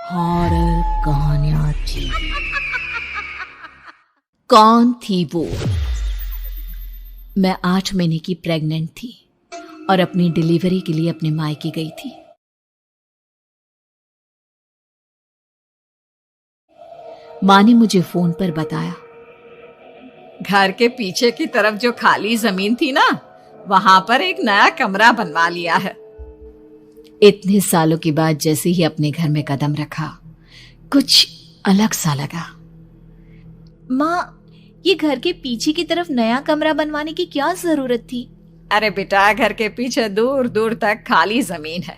Horror कहानियां थी। कौन थी वो? मैं 8 महीने की प्रेग्नेंट थी और अपनी डिलीवरी के लिए अपने मायके गई थी। माँ ने मुझे फोन पर बताया, घर के पीछे की तरफ जो खाली जमीन थी ना, वहां पर एक नया कमरा बनवा लिया है। इतने सालों के बाद जैसे ही अपने घर में कदम रखा, कुछ अलग सा लगा। माँ, ये घर के पीछे की तरफ नया कमरा बनवाने की क्या जरूरत थी? अरे बेटा, घर के पीछे दूर दूर तक खाली जमीन है।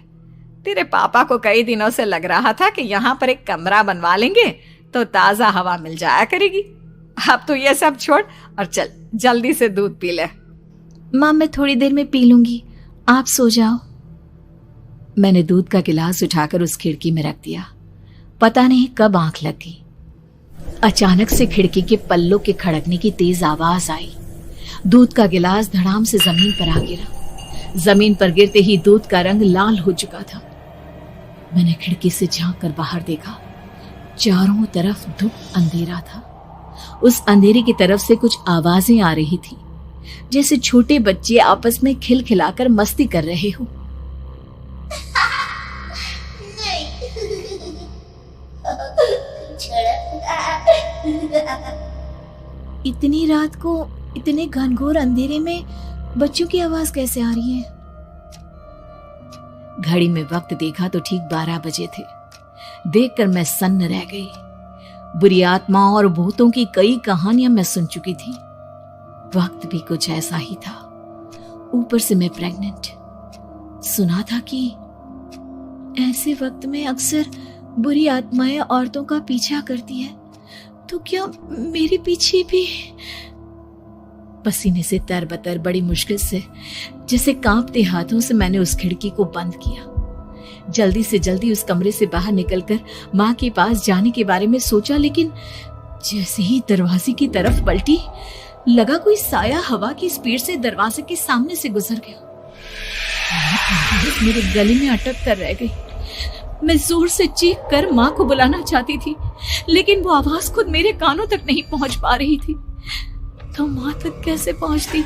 तेरे पापा को कई दिनों से लग रहा था कि यहाँ पर एक कमरा बनवा लेंगे तो ताजा हवा मिल जाया करेगी। अब तो ये सब छोड़ और चल जल्दी से दूध पी ले। माँ, मैं थोड़ी देर में पी लूंगी, आप सो जाओ। मैंने दूध का गिलास उठाकर उस खिड़की में रख दिया। पता नहीं कब आंख लग गई। अचानक से खिड़की के पल्लों के खड़कने की तेज आवाज आई। दूध का गिलास धड़ाम से जमीन पर आ गिरा। जमीन पर गिरते ही दूध का रंग लाल हो चुका था। मैंने खिड़की से झांक कर बाहर देखा। चारों तरफ धुप अंधेरा था। उस अंधेरे की तरफ से कुछ आवाजें आ रही थी, जैसे छोटे बच्चे आपस में खिलखिलाकर मस्ती कर रहे हो। इतनी रात को इतने घनघोर अंधेरे में बच्चों की आवाज कैसे आ रही है? घड़ी में वक्त देखा तो ठीक 12 बजे थे। देखकर मैं सन्न रह गई। बुरी आत्माओं और भूतों की कई कहानियां मैं सुन चुकी थी। वक्त भी कुछ ऐसा ही था। ऊपर से मैं प्रेग्नेंट। सुना था कि ऐसे वक्त में अक्सर बुरी आत्माएं औरतों का पीछा करती है, तो क्या मेरे पीछे भी? पसीने से तरबतर बड़ी मुश्किल से, जैसे कांपते हाथों से मैंने उस खिड़की को बंद किया। जल्दी से जल्दी उस कमरे से बाहर निकलकर माँ के पास जाने के बारे में सोचा, लेकिन जैसे ही दरवाजे की तरफ पलटी, लगा कोई साया हवा की स्पीड से दरवाजे के सामने से गुजर गया। मेरे गले में अटक कर रह गई। मैं जोर से चीख कर माँ को बुलाना चाहती थी, लेकिन वो आवाज खुद मेरे कानों तक नहीं पहुंच पा रही थी। तो माँ तक कैसे पहुंचती?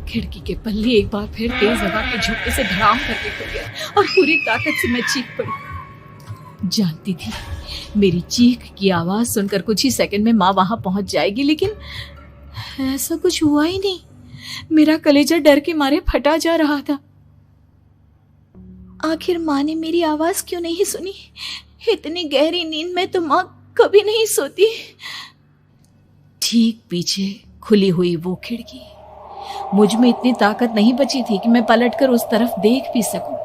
खिड़की के पल्ले एक बार फिर तेज हवा के झोंके से धड़ाम करके खुल गया और पूरी ताकत से मैं चीख पड़ी। जानती थी मेरी चीख की आवाज सुनकर कुछ ही सेकंड में माँ वहां पहुंच जाएगी, लेकिन ऐसा कुछ हुआ ही नहीं। मेरा कलेजा डर के मारे फटा जा रहा था। आखिर माँ ने मेरी आवाज क्यों नहीं सुनी? इतनी गहरी नींद में तो माँ कभी नहीं सोती। ठीक पीछे खुली हुई वो खिड़की। मुझ में इतनी ताकत नहीं बची थी कि मैं पलटकर उस तरफ देख भी सकूं।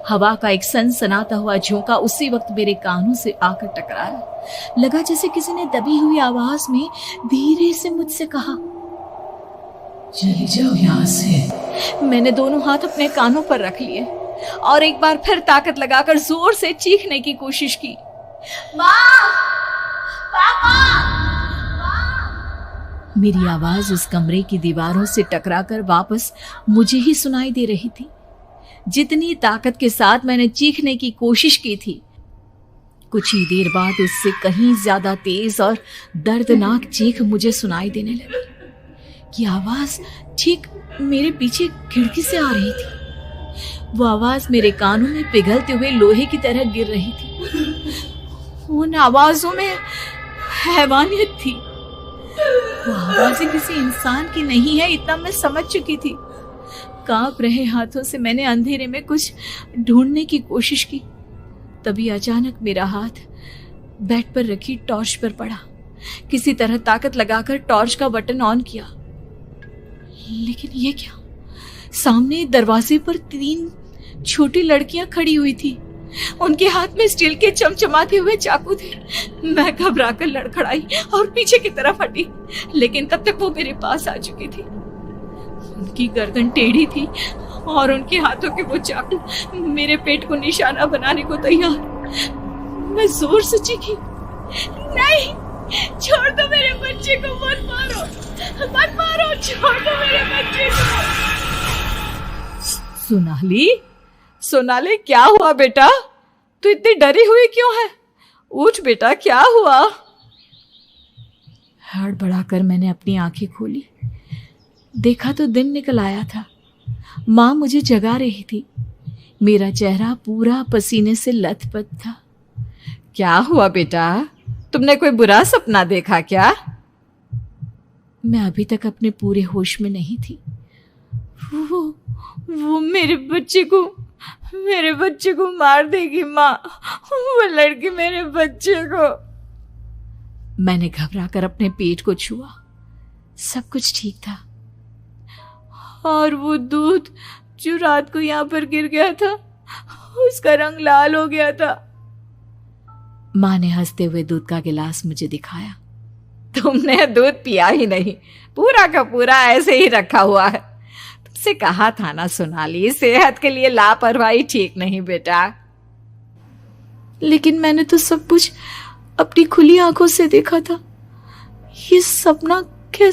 हवा का एक सनसनाता हुआ झोंका उसी वक्त मेरे कानों से आकर टकराया। लगा जैसे किसी ने दबी हुई आवाज में धीरे से मुझसे कहा, चली जाओ यहाँ से। मैंने दोनों हाथ अपने कानों पर रख लिए और एक बार फिर ताकत लगाकर जोर से चीखने की कोशिश की। माँ! पापा! मेरी आवाज उस कमरे की दीवारों से टकराकर वापस मुझे ही सुनाई दे रही थी। जितनी ताकत के साथ मैंने चीखने की कोशिश की थी, कुछ ही देर बाद उससे कहीं ज्यादा तेज और दर्दनाक चीख मुझे सुनाई देने लगी। कि आवाज ठीक मेरे पीछे खिड़की से आ रही थी। वो आवाज मेरे कानों में पिघलते हुए लोहे की तरह गिर रही थी। उन आवाजों में हैवानियत थी। वो आवाजें किसी इंसान की नहीं है, इतना मैं समझ चुकी थी। कांप रहे हाथों से मैंने अंधेरे में कुछ ढूंढने की कोशिश की। तभी अचानक मेरा हाथ बेड पर रखी टॉर्च पर पड़ा। किसी तरह ताकत लगाकर टॉर्च का बटन ऑन किया, लेकिन ये क्या? सामने दरवाजे पर 3 छोटी लड़कियां खड़ी हुई थी। उनके हाथ में स्टील के चमचमाते हुए चाकू थे। मैं घबराकर लड़खड़ाई और पीछे की तरफ हटी, लेकिन तब तक वो मेरे पास आ चुकी थी। उनकी गर्दन टेढ़ी थी और उनके हाथों के वो चाकू मेरे पेट को निशाना बनाने को तैयार। मैं जोर से चीखी, नहीं, छोड़ दो मेरे बच्चे को, मत मारो, मत मारो, छोड़ दो मेरे बच्चे को। सोनाली, सोनाली, क्या हुआ बेटा? तू इतनी डरी हुई क्यों है? उठ बेटा, क्या हुआ? हड़बड़ाकर मैंने अपनी आंखें खोली। देखा तो दिन निकल आया था। माँ मुझे जगा रही थी। मेरा चेहरा पूरा पसीने से लथपथ था। क्या हुआ बेटा? तुमने कोई बुरा सपना देखा क्या? मैं अभी तक अपने पूरे होश में नहीं थी। वो मेरे बच्चे को मार देगी माँ। वो लड़की मेरे बच्चे को। मैंने घबराकर अपने पेट को छुआ। सब कुछ ठीक था। और वो दूध जो रात को यहाँ पर गिर गया था, उसका रंग लाल हो गया था। माँ ने हंसते हुए दूध का गिलास मुझे दिखाया। तुमने दूध पिया ही नहीं, पूरा का पूरा ऐसे ही रखा हुआ है। तुमसे कहा था ना सोनाली, सेहत के लिए लापरवाही ठीक नहीं बेटा। लेकिन मैंने तो सब कुछ अपनी खुली आंखों से देखा था। ये सपना कैसे